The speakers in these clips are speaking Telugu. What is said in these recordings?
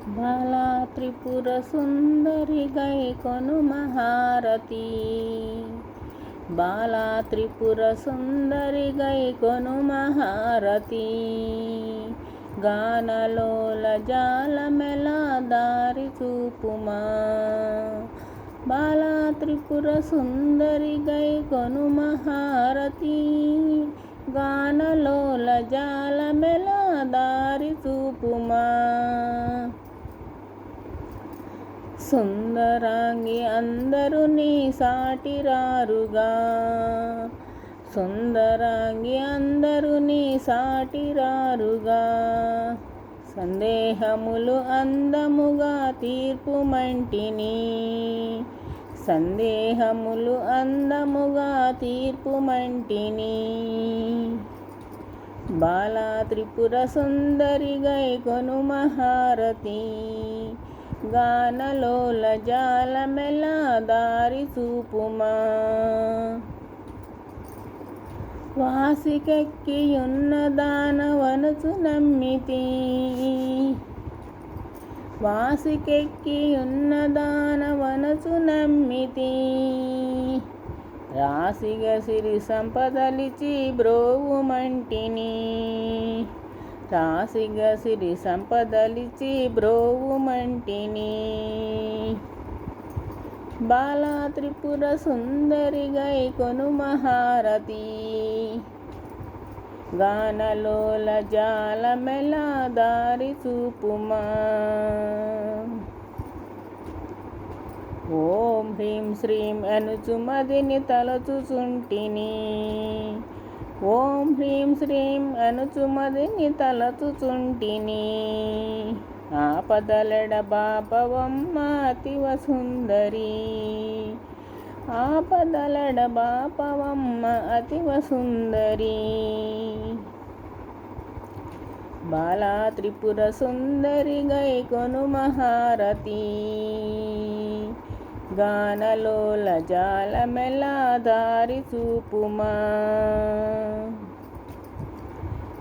బాలా త్రిపుర సుందరి గైకొను మహారతి. బాలా త్రిపుర సుందరి గైకొను మహారతి. గానలోల జాలమెలా దారి చూపుమా. బాలా త్రిపుర సుందరి గైకొను మహారతి. గానలోల జాలమెలా దారి చూపుమా. సుందరాంగి అందరూ నీ సాటిరారుగా. సుందరాంగి అందరూ నీ సాటిరారుగా. సందేహములు అందముగా తీర్పుమంటిని. సందేహములు అందముగా తీర్పుమంటిని. బాలా త్రిపుర సుందరి గైకొను మహారతి. గానలోల జాలమెలా దారి చూపుమా. వాసికెక్కియున్న దానవనుచు నమ్మితి. వాసికెక్కియున్న దానవనుచు నమ్మితి. రాశిగ సిరి సంపదలిచి బ్రోవుమంటిని. రాశిగ సిరి సంపదలిచి బ్రోవుమంటిని. బాలా త్రిపుర సుందరి గైకొను మహారతి. గానలోల జాలమెలా దారి చూపుమా. ఓం హ్రీం శ్రీం అనుచు మదిని తలచుచుంటిని. ఓం హ్రీం శ్రీం అనుచు మదిని తలచుచుంటిని. ఆపదలెడ బాపవమ్మ అతివ సుందరి. ఆపదలెడ బాపవమ్మ అతివ సుందరి. బాలా త్రిపుర సుందరి గైకొను మహారతి. గానలోల జాలమెలా దారి చూపుమా.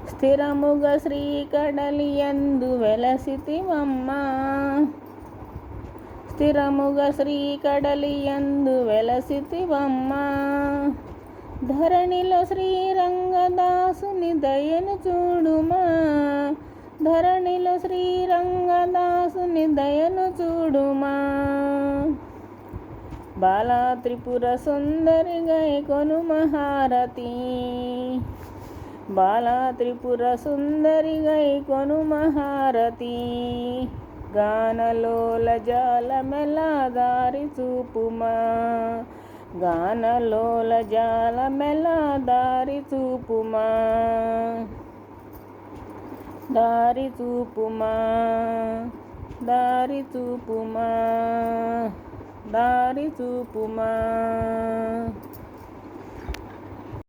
స్థిరముగ శ్రీకడలియందు వెలసితివమ్మ. స్థిరముగ శ్రీకడలియందు వెలసితివమ్మ. ధరణిలో శ్రీరంగదాసుని దయను చూడుమా. ధరణిలో శ్రీరంగదాసుని దయను చూడుమా. బాలా త్రిపుర సుందరి గైకొను మహారతి. బాలా త్రిపుర సుందరి గైకొను మహారతి. గానలోల జాలమెలా దారి చూపుమా. గానలోల జాలమెలా దారి చూపుమా. దారి చూపుమా. దారి చూపుమా. దారి చూపుమా.